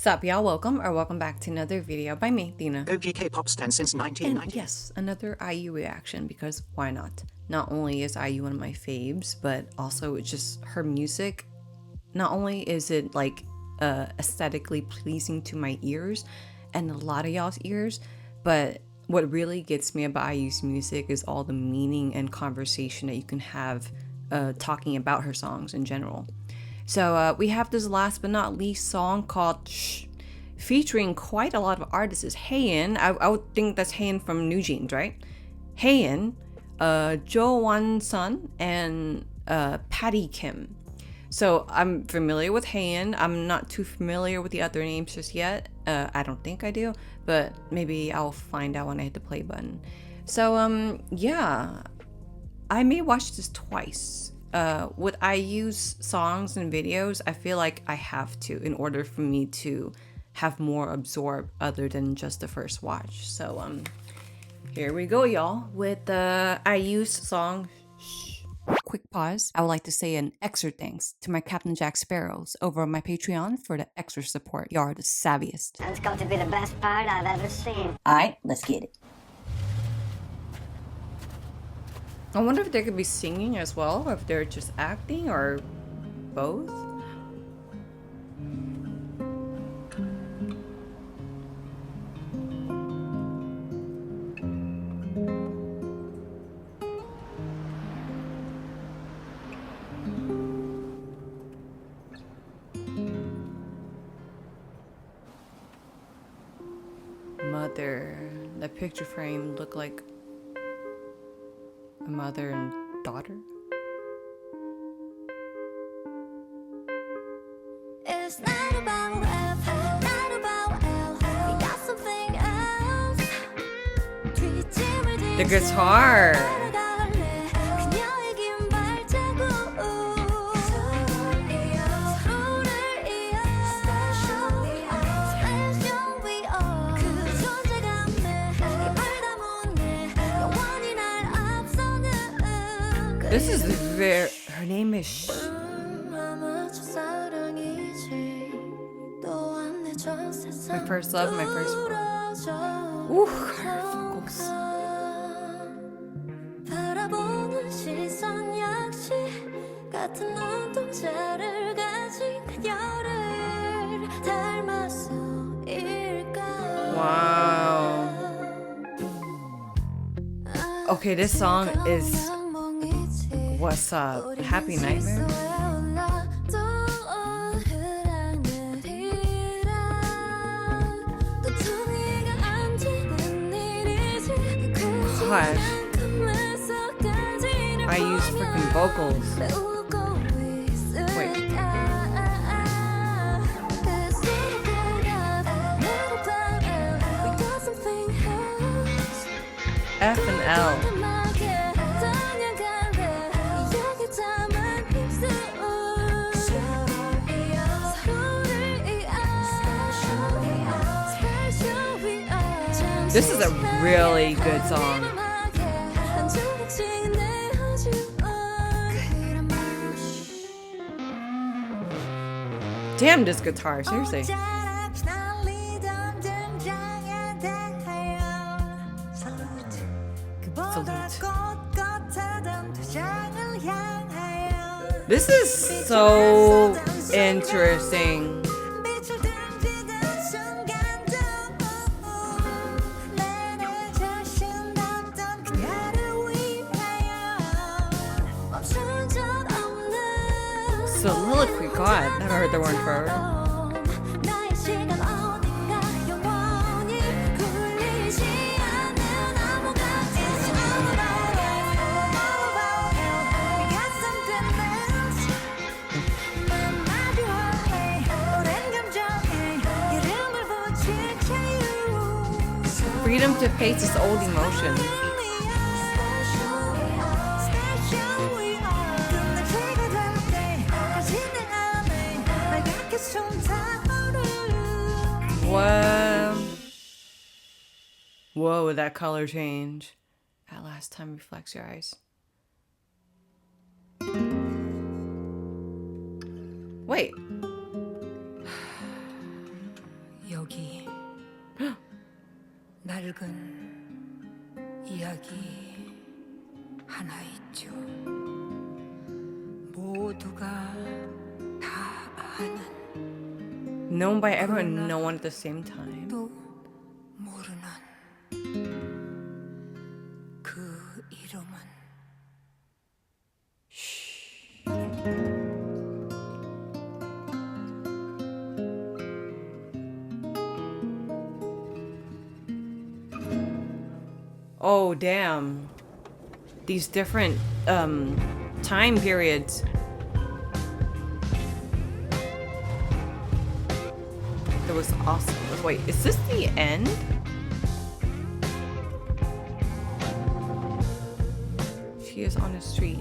Sup y'all, welcome back to another video by me, Thina. OG K-pop stan since 1990. And yes, another IU reaction because why not? Not only is IU one of my faves, but also it's just her music. Not only is it like aesthetically pleasing to my ears and a lot of y'all's ears, but what really gets me about IU's music is all the meaning and conversation that you can have talking about her songs in general. So we have this last but not least song called Shh, featuring quite a lot of artists. Haein, I would think that's Haein from New Jeans, right? Haein, Jo Wan-sun, and Patty Kim. So I'm familiar with Haein. I'm not too familiar with the other names just yet. I don't think I do, but maybe I'll find out when I hit the play button. So yeah, I may watch this twice. With IU's songs and videos, I feel like I have to in order for me to have more absorb other than just the first watch. So here we go, y'all, with IU's song Shh. Quick pause. I would like to say an extra thanks to my Captain Jack Sparrows over on my Patreon for the extra support. Y'all are the savviest. That's got to be the best part I've ever seen. Alright, let's get it. I wonder if they could be singing as well, or if they're just acting, or both. Mother. The picture frame looked like a mother and daughter. It's not about F, not about L. We got something else. The guitar. This is very. Her name is. My first love, my first. Ooh, her vocals. Wow. Okay, this song is. What's up? Happy Nightmare? Gosh. I use freaking vocals. Wait. F and L. This is a really good song. Damn, this guitar, seriously. Salute. This is so interesting. Soliloquy, God, never heard the word for her. Freedom to face its old emotion. What? Whoa, that color change. At last time reflects your eyes. Wait. 여기 낡은 이야기 하나 있죠. 모두가 다 아는 Known by everyone, no one at the same time. 또 모르는 그 이름은 Oh, damn. These different time periods. That was awesome. Wait, is this the end? She is on the street.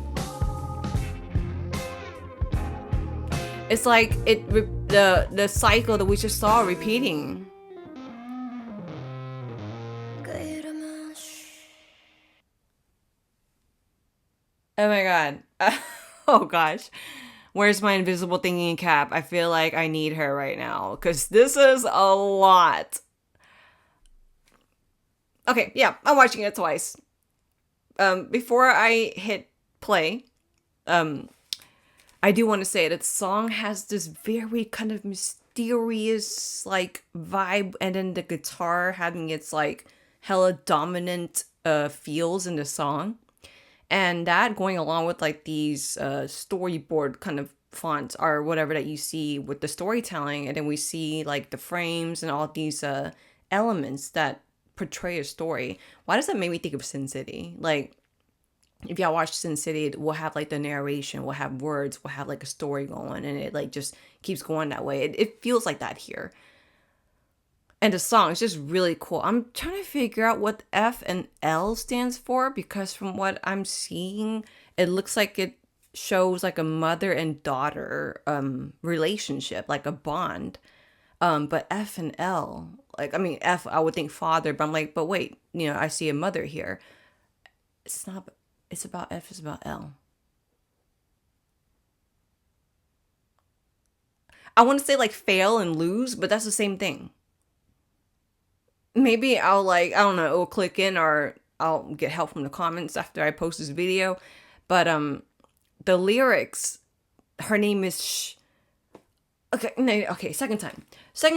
It's like the cycle that we just saw repeating. 그 이름은 Oh my god. Oh gosh. Where's my invisible thinking cap? I feel like I need her right now because this is a lot. Okay, yeah, I'm watching it twice. Before I hit play, I do want to say that the song has this very kind of mysterious like vibe, and then the guitar having its like hella dominant feels in the song. And that going along with like these storyboard kind of fonts or whatever that you see with the storytelling. And then we see like the frames and all these elements that portray a story. Why does that make me think of Sin City? Like, if y'all watch Sin City, we'll have like the narration, we'll have words, we'll have like a story going, and it like just keeps going that way. It feels like that here. And the song is just really cool. I'm trying to figure out what F and L stands for because from what I'm seeing, it looks like it shows like a mother and daughter relationship, like a bond. But F and L, like, I mean, F, I would think father, but I'm like, but wait, I see a mother here. It's not, it's about F, it's about L. I want to say like fail and lose, but that's the same thing. Maybe I'll like, I don't know, it'll click in or I'll get help from the comments after I post this video. But the lyrics, her name is Shh. Okay, no, okay, second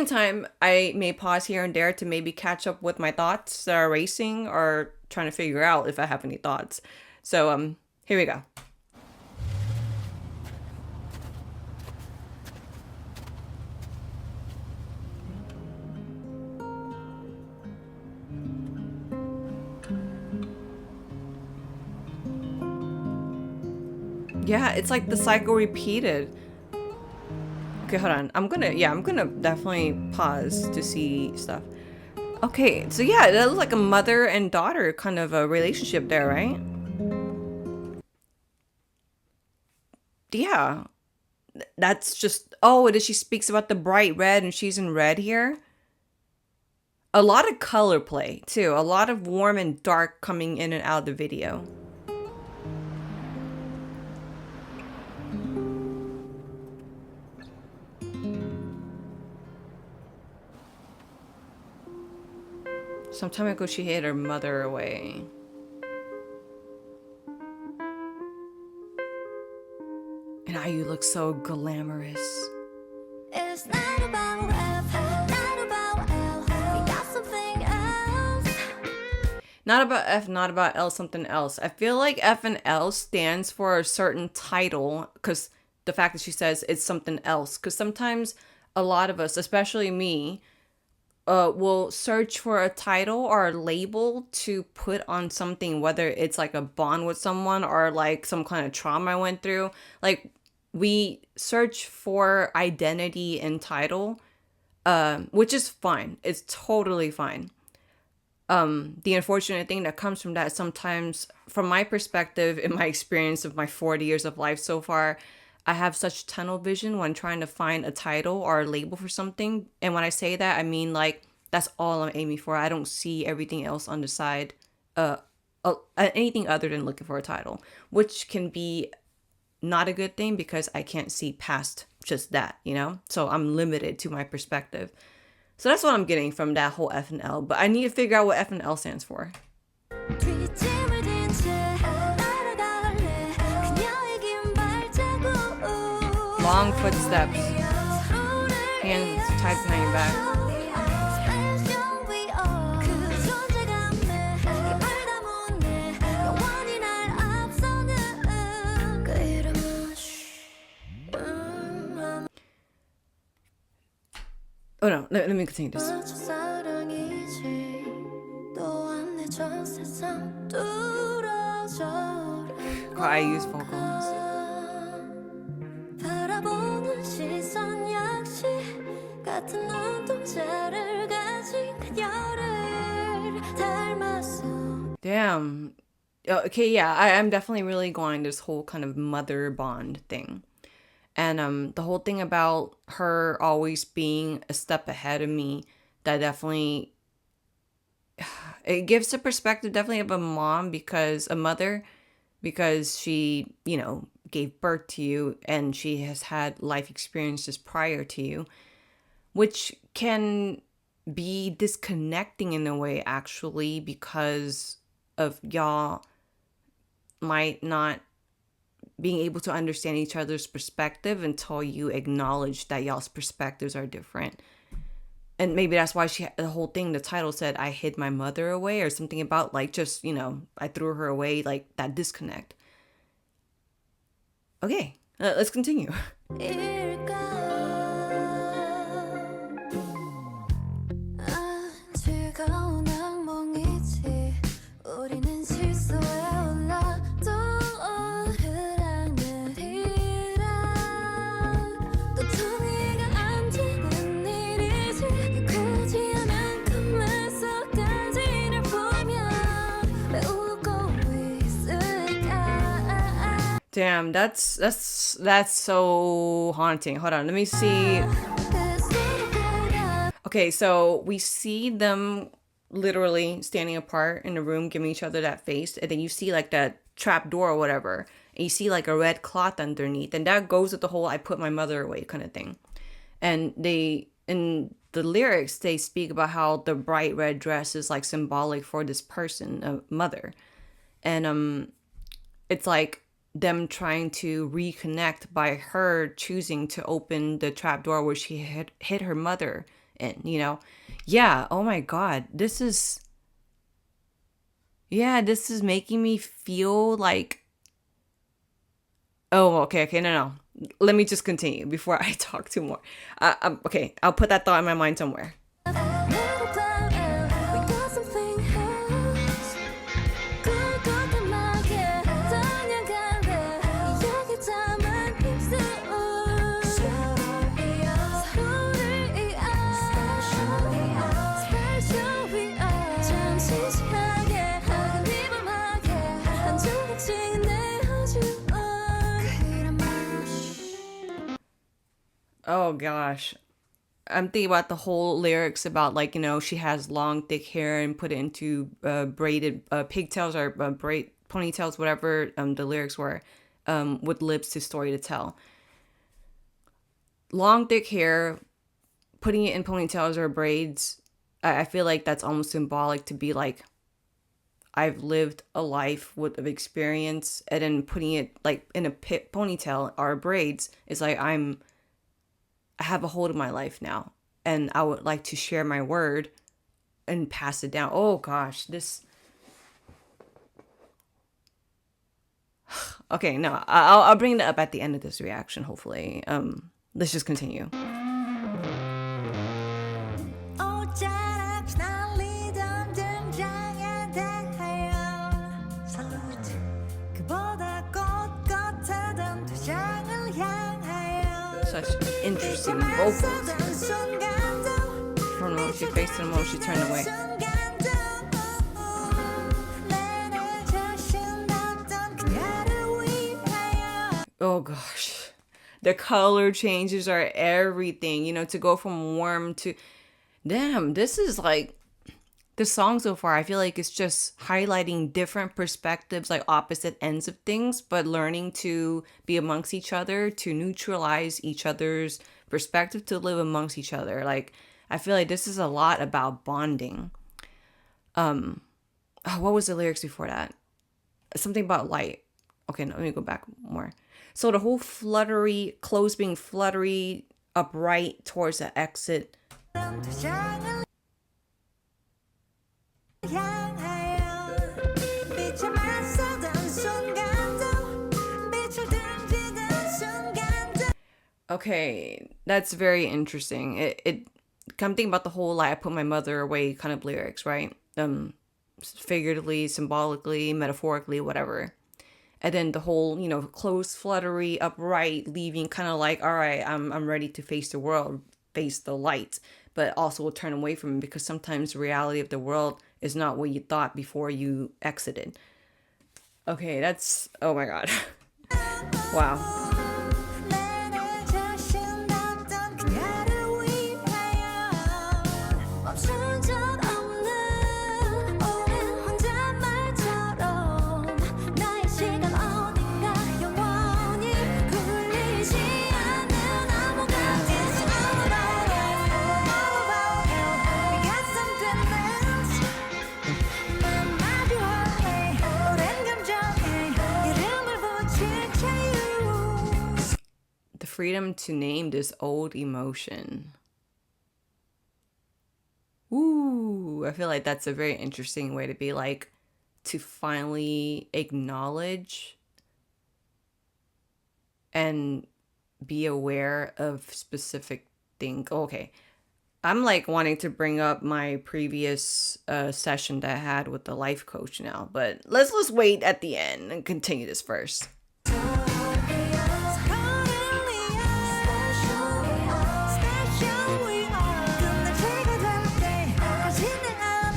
time I may pause here and there to maybe catch up with my thoughts that are racing or trying to figure out if I have any thoughts. So here we go. Yeah, it's like the cycle repeated. Okay, hold on. I'm gonna definitely pause to see stuff. Okay, so yeah, that looks like a mother and daughter kind of a relationship there, right? Yeah. That's just, oh, and she speaks about the bright red and she's in red here. A lot of color play, too. A lot of warm and dark coming in and out of the video. Some time ago, she hid her mother away. And how you look so glamorous. It's not about F, not about L. We got something else. Not about F, not about L, something else. I feel like F and L stands for a certain title because the fact that she says it's something else. Because sometimes a lot of us, especially me, will search for a title or a label to put on something, whether it's like a bond with someone or like some kind of trauma I went through. Like, we search for identity and title, which is fine. It's totally fine. The unfortunate thing that comes from that sometimes, from my perspective, in my experience of my 40 years of life so far, I have such tunnel vision when trying to find a title or a label for something. And when I say that, I mean like that's all I'm aiming for. I don't see everything else on the side, anything other than looking for a title, which can be not a good thing because I can't see past just that, So I'm limited to my perspective. So that's what I'm getting from that whole F and L. But I need to figure out what F and L stands for. 뒷짐을 딘채 날아갈래 그녀의 긴 발자국 Long footsteps, hands tied behind your back. Special we are 그 존재감에 입을 다문네 영원히 날 앞서는 그 이름은 Oh no, let me continue this. 사랑이지 또한 내 전 세상 뚫어져라 I use vocals. 바라보는 시선 역시 같은 눈동자를 가진 그녀를 닮았어. Damn. Okay, yeah, I'm definitely really going this whole kind of mother bond thing. And the whole thing about her always being a step ahead of me, that definitely, it gives a perspective definitely of a mom, because a mother, because she, you know, gave birth to you and she has had life experiences prior to you, which can be disconnecting in a way, actually, because of y'all might not being able to understand each other's perspective until you acknowledge that y'all's perspectives are different. And maybe that's why the whole thing, the title said, I hid my mother away, or something about like, just, you know, I threw her away, like that disconnect. Okay, let's continue. 일까? 즐거운 악몽이지 우리는 실수에 올라 또 흐랑내리라 또 정리가 안 되는 일이지 굳이 않은 꿈에서까지를 보며 왜 웃고 있을까? Damn, that's so haunting. Hold on, let me see. Okay, so we see them literally standing apart in the room, giving each other that face, and then you see like that trap door or whatever, and you see like a red cloth underneath, and that goes with the whole "I put my mother away" kind of thing. And they, in the lyrics, they speak about how the bright red dress is like symbolic for this person, a mother, and it's like them trying to reconnect by her choosing to open the trap door where she had hid her mother in, you know? Yeah, oh my God. This is making me feel like, oh, okay, no. Let me just continue before I talk too more. Okay, I'll put that thought in my mind somewhere. Oh gosh. I'm thinking about the whole lyrics about, like, you know, she has long thick hair and put it into braided pigtails or braid ponytails, whatever the lyrics were, with lips to story to tell. Long thick hair, putting it in ponytails or braids, I feel like that's almost symbolic to be like, I've lived a life with of experience, and then putting it like in a ponytail or braids is like I have a hold of my life now, and I would like to share my word and pass it down. Oh gosh, this. Okay, no, I'll bring that up at the end of this reaction. Hopefully, let's just continue. Such interesting vocals from the moment she faced him, the moment she turned away. Oh gosh, the color changes are everything, you know, to go from warm to, damn, this is like, the song so far, I feel like it's just highlighting different perspectives, like opposite ends of things, but learning to be amongst each other, to neutralize each other's perspective, to live amongst each other. Like, I feel like this is a lot about bonding. What was the lyrics before that? Something about light. Okay, no, let me go back more. So the whole fluttery, clothes being fluttery, upright towards the exit. Okay, that's very interesting. It I'm thinking about the whole like I put my mother away kind of lyrics, right? Figuratively, symbolically, metaphorically, whatever. And then the whole, clothes fluttery, upright, leaving kind of like, all right, I'm ready to face the world, face the light, but also will turn away from it because sometimes the reality of the world is not what you thought before you exited. Okay, that's, oh my God. Wow. The freedom to name this old emotion. Ooh, I feel like that's a very interesting way to be, like, to finally acknowledge and be aware of specific things. Okay. I'm like wanting to bring up my previous session that I had with the life coach now, but let's wait at the end and continue this first.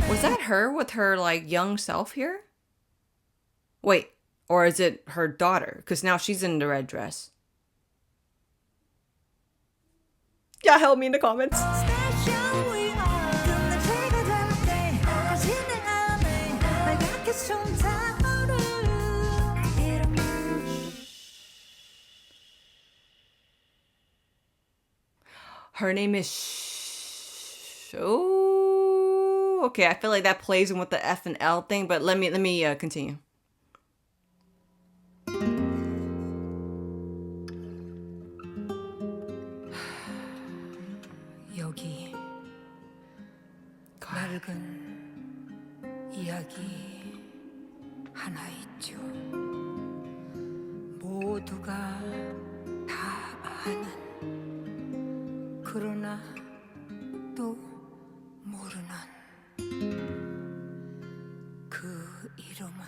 Was that her with her like young self here? Wait, or is it her daughter? Because now she's in the red dress. Yeah, help me in the comments. Her name is Oh, okay. I feel like that plays in with the F and L thing, but let me continue. 여기 낡은 이야기 하나 있죠. 모두가 다 아는 그러나 또 모르는 그 이름은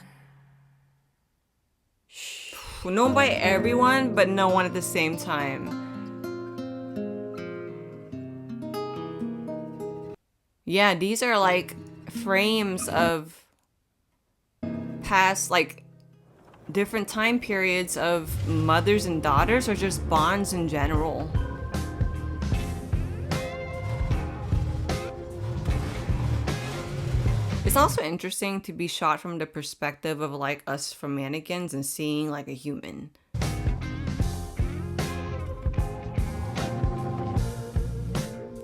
Known by everyone, but no one at the same time. Yeah, these are like frames of past, like different time periods of mothers and daughters, or just bonds in general. It's also interesting to be shot from the perspective of like us from mannequins and seeing like a human.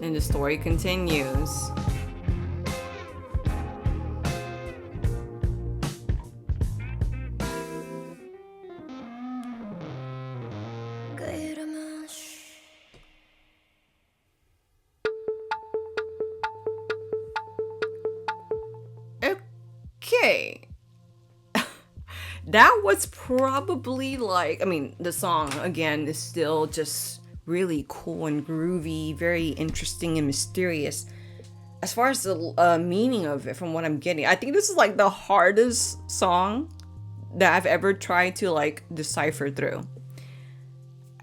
And the story continues. Okay. That was probably like, I mean, the song again is still just really cool and groovy, very interesting and mysterious. As far as the meaning of it, from what I'm getting, I think this is like the hardest song that I've ever tried to like decipher through.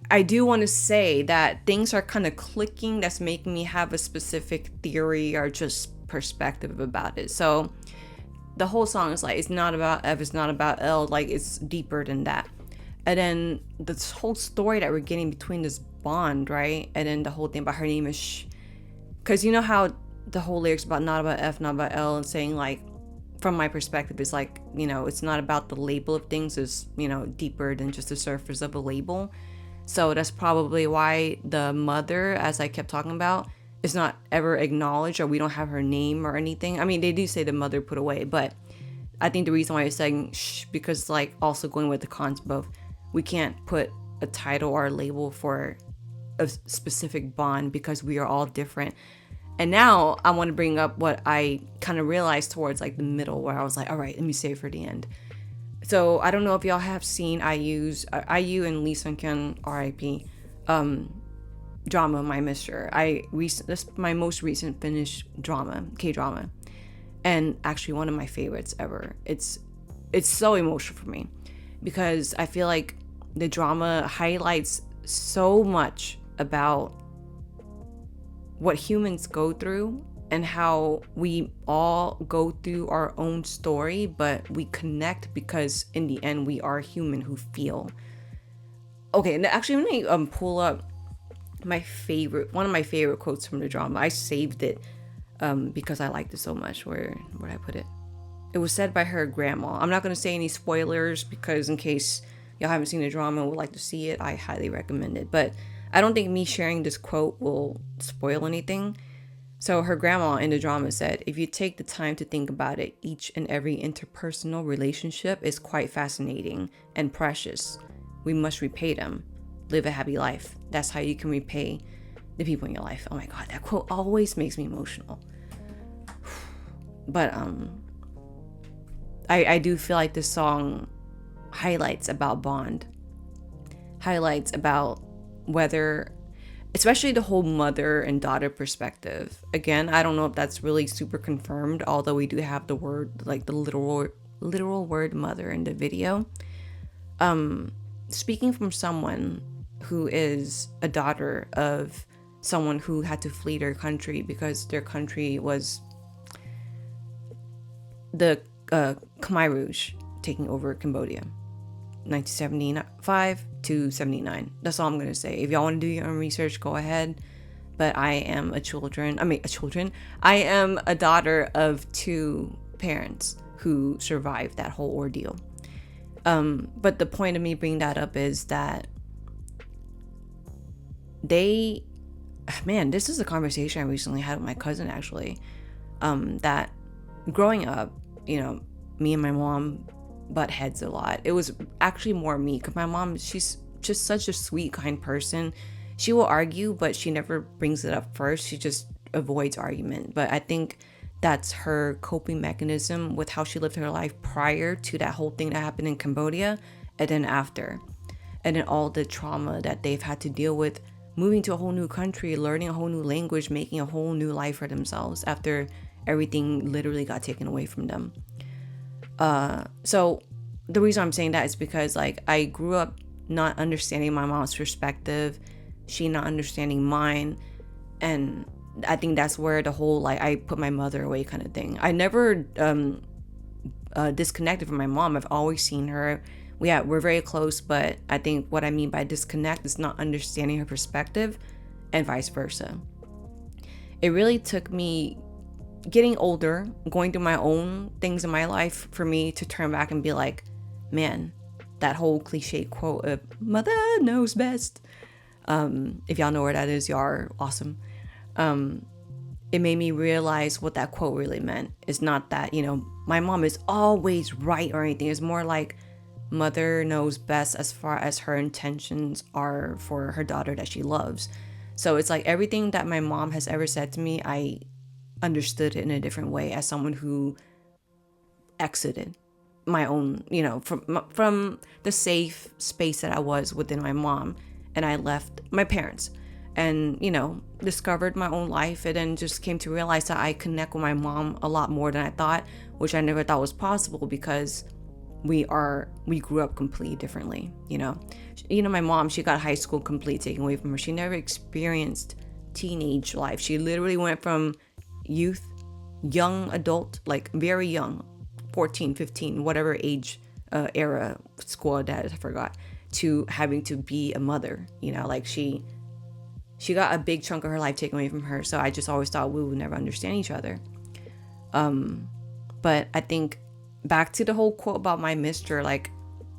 I do want to say that things are kind of clicking that's making me have a specific theory or just perspective about it. So the whole song is like, it's not about F, it's not about L, like it's deeper than that. And then this whole story that we're getting between this bond, right? And then the whole thing about her name is Shh. Because you know how the whole lyrics about not about F, not about L, and saying like, from my perspective, it's like, you know, it's not about the label of things, it's, you know, deeper than just the surface of a label. So that's probably why the mother, as I kept talking about, it's not ever acknowledged, or we don't have her name or anything. I mean, they do say the mother put away, but I think the reason why it's saying shh, because like also going with the concept of we can't put a title or a label for a specific bond because we are all different. And now I want to bring up what I kind of realized towards like the middle, where I was like, all right, let me save for the end. So I don't know if y'all have seen IU and Lee Sung Kyun RIP drama My Mister. That's my most recent finished drama, K-drama, and actually one of my favorites ever. It's so emotional for me because I feel like the drama highlights so much about what humans go through and how we all go through our own story, but we connect because in the end we are human who feel. Okay, and actually let me pull up one of my favorite quotes from the drama. I saved it because I liked it so much. Where'd I put it? It was said by her grandma. I'm not going to say any spoilers because in case y'all haven't seen the drama and would like to see it, I highly recommend it. But I don't think me sharing this quote will spoil anything. So her grandma in the drama said, if you take the time to think about it, each and every interpersonal relationship is quite fascinating and precious. We must repay them. Live a happy life. That's how you can repay the people in your life. Oh my God, that quote always makes me emotional. But I do feel like this song highlights about bond. Highlights about whether, especially the whole mother and daughter perspective. Again, I don't know if that's really super confirmed, although we do have the word, like the literal word mother in the video. Speaking from someone who is a daughter of someone who had to flee their country because their country was the Khmer Rouge taking over Cambodia, 1975 to 79. That's all I'm gonna say. If y'all want to do your own research, go ahead. But I am I am a daughter of two parents who survived that whole ordeal. But the point of me bringing that up is that this is a conversation I recently had with my cousin actually, that growing up, me and my mom butt heads a lot. It was actually more me because my mom, she's just such a sweet, kind person. She will argue, but she never brings it up first. She just avoids argument. But I think that's her coping mechanism with how she lived her life prior to that whole thing that happened in Cambodia, and then after, and then all the trauma that they've had to deal with moving to a whole new country, learning a whole new language, making a whole new life for themselves after everything literally got taken away from them. So the reason I'm saying that is because like I grew up not understanding my mom's perspective, she not understanding mine, and I think that's where the whole like I put my mother away kind of thing. I never disconnected from my mom. I've always seen her. We're very close, but I think what I mean by disconnect is not understanding her perspective and vice versa. It really took me getting older, going through my own things in my life for me to turn back and be like, man, that whole cliche quote of mother knows best. If y'all know where that is, y'all are awesome. It made me realize what that quote really meant. It's not that, my mom is always right or anything. It's more like mother knows best as far as her intentions are for her daughter that she loves. So it's like everything that my mom has ever said to me, I understood it in a different way as someone who exited my own, from the safe space that I was within my mom, and I left my parents and, discovered my own life, and then just came to realize that I connect with my mom a lot more than I thought, which I never thought was possible because we grew up completely differently. My mom, she got high school completely taken away from her. She never experienced teenage life. She literally went from youth, young adult, like very young, 14, 15, whatever age era school that I forgot, to having to be a mother. Like she got a big chunk of her life taken away from her. So I just always thought we would never understand each other. But I think back to the whole quote about my mister, like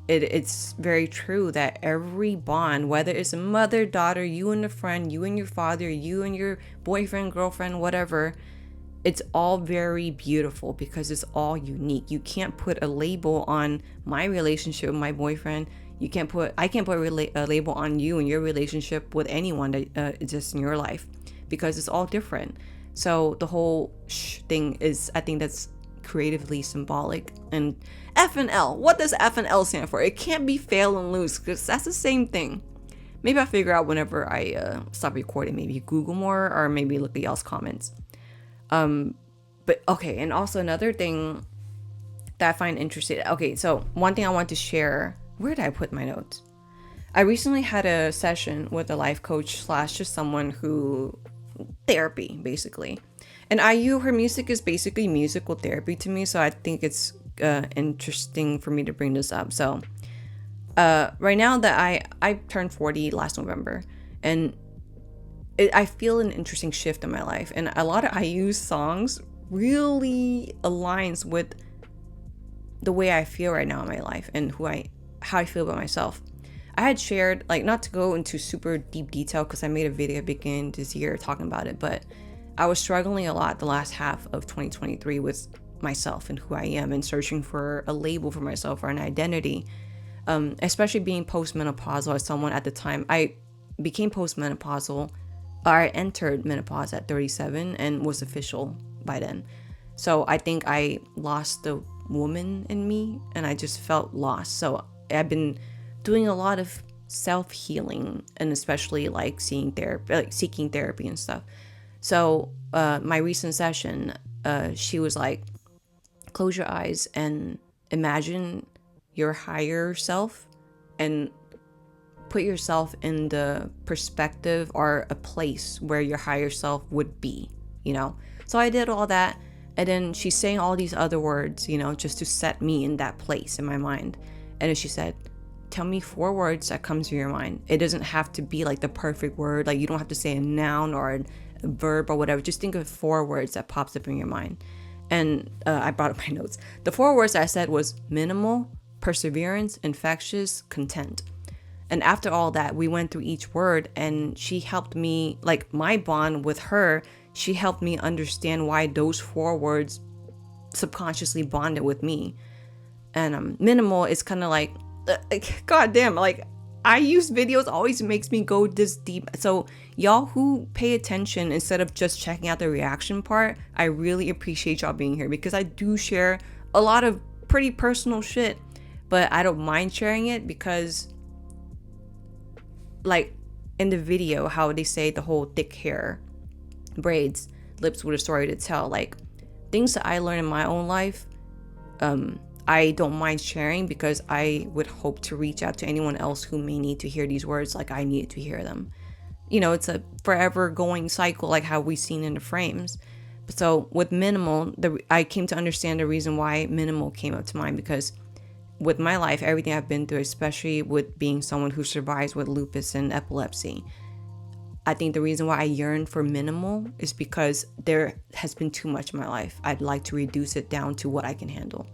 it's very true that every bond, whether it's a mother, daughter, you and a friend, you and your father, you and your boyfriend, girlfriend, whatever, it's all very beautiful because it's all unique. You can't put a label on my relationship with my boyfriend. I can't put a label on you and your relationship with anyone that exists in your life, because it's all different. So the whole thing is, I think that's creatively symbolic. And F and L, what does F and L stand for? It can't be fail and lose, because that's the same thing. Maybe I'll figure out whenever I stop recording. Maybe Google more, or maybe look at y'all's comments. But okay, and also another thing that I find interesting. Okay, so one thing I want to share. Where did I put my notes? I recently had a session with a life coach / just someone who therapy basically. And IU, her music is basically musical therapy to me, so I think it's interesting for me to bring this up. So right now that I turned 40 last November, and I feel an interesting shift in my life, and a lot of IU's songs really aligns with the way I feel right now in my life and how I feel about myself. I had shared, like, not to go into super deep detail because I made a video beginning this year talking about it, but I was struggling a lot the last half of 2023 with myself and who I am, and searching for a label for myself or an identity, especially being postmenopausal. As someone at the time, I became postmenopausal, or I entered menopause at 37 and was official by then. So I think I lost the woman in me, and I just felt lost. So I've been doing a lot of self-healing, and especially like seeking therapy and stuff. So my recent session, she was like, close your eyes and imagine your higher self, and put yourself in the perspective or a place where your higher self would be, So I did all that, and then she's saying all these other words, just to set me in that place in my mind. And then she said, tell me 4 words that comes to your mind. It doesn't have to be like the perfect word. Like, you don't have to say a noun or a verb or whatever. Just think of 4 words that pops up in your mind. And I brought up my notes. The 4 words I said was minimal, perseverance, infectious, content. And after all that, we went through each word, and she helped me, like, my bond with her, she helped me understand why those 4 words subconsciously bonded with me. And minimal is kind of like, goddamn, like, I use videos always makes me go this deep. So y'all who pay attention instead of just checking out the reaction part, I really appreciate y'all being here, because I do share a lot of pretty personal shit, but I don't mind sharing it because, like, in the video, how they say the whole thick hair, braids, lips with a story to tell, like, things that I learned in my own life, I don't mind sharing, because I would hope to reach out to anyone else who may need to hear these words like I needed to hear them. It's a forever going cycle, like how we've seen in the frames. So with minimal, I came to understand the reason why minimal came up to mind, because with my life, everything I've been through, especially with being someone who survives with lupus and epilepsy, I think the reason why I yearn for minimal is because there has been too much in my life. I'd like to reduce it down to what I can handle.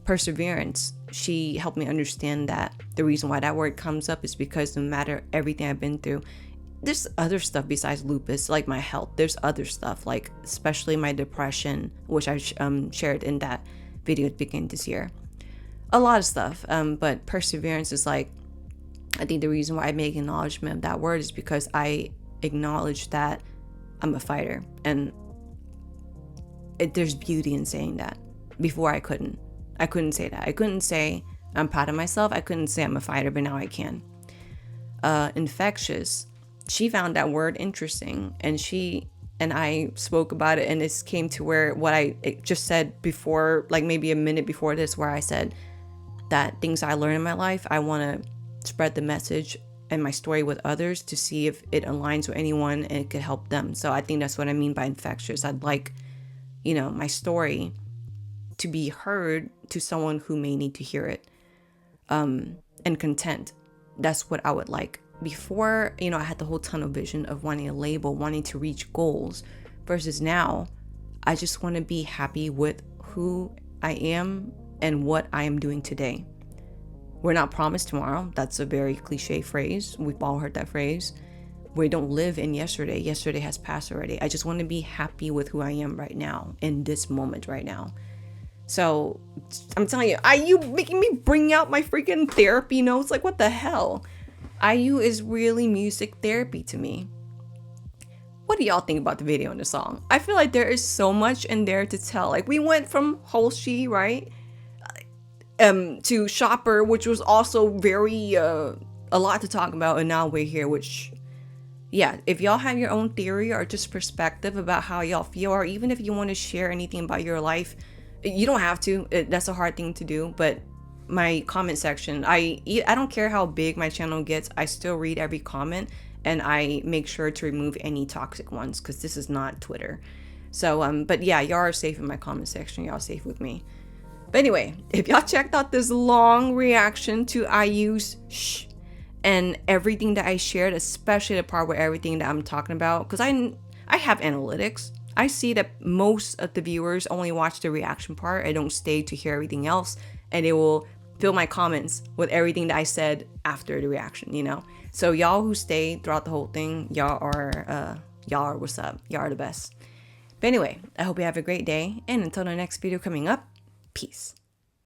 Perseverance, she helped me understand that the reason why that word comes up is because no matter everything I've been through, there's other stuff besides lupus, like my health. There's other stuff, like especially my depression, which I shared in that video at the beginning this year. A lot of stuff, but perseverance is like, I think the reason why I make acknowledgement of that word is because I acknowledge that I'm a fighter, and there's beauty in saying that. Before I couldn't say that. I couldn't say I'm proud of myself. I couldn't say I'm a fighter, but now I can. Infectious. She found that word interesting, and she and I spoke about it, and this came to where what I just said before, like maybe a minute before this, where I said that things I learned in my life, I want to spread the message and my story with others to see if it aligns with anyone and it could help them. So I think that's what I mean by infectious. I'd like, my story to be heard to someone who may need to hear it. And content, that's what I would like. Before, I had the whole tunnel vision of wanting a label, wanting to reach goals, versus now I just want to be happy with who I am and what I am doing today. We're not promised tomorrow. That's a very cliche phrase. We've all heard that phrase. We don't live in yesterday. Yesterday has passed already. I just want to be happy with who I am right now, in this moment right now. So I'm telling you, IU making me bring out my freaking therapy notes. Like, what the hell? IU is really music therapy to me. What do y'all think about the video and the song? I feel like there is so much in there to tell. Like, we went from Holshi, right? To Shopper, which was also very, a lot to talk about. And now we're here, which, yeah, if y'all have your own theory or just perspective about how y'all feel, or even if you want to share anything about your life, you don't have to. That's a hard thing to do. But my comment section, I don't care how big my channel gets. I still read every comment. And I make sure to remove any toxic ones, because this is not Twitter. So, but yeah, y'all are safe in my comment section. Y'all safe with me. But anyway, if y'all checked out this long reaction to IU's Shh and everything that I shared, especially the part where everything that I'm talking about, because I have analytics. I see that most of the viewers only watch the reaction part. I don't stay to hear everything else. And they will fill my comments with everything that I said after the reaction, you know? So y'all who stay throughout the whole thing, y'all are what's up. Y'all are the best. But anyway, I hope you have a great day. And until the next video coming up, peace.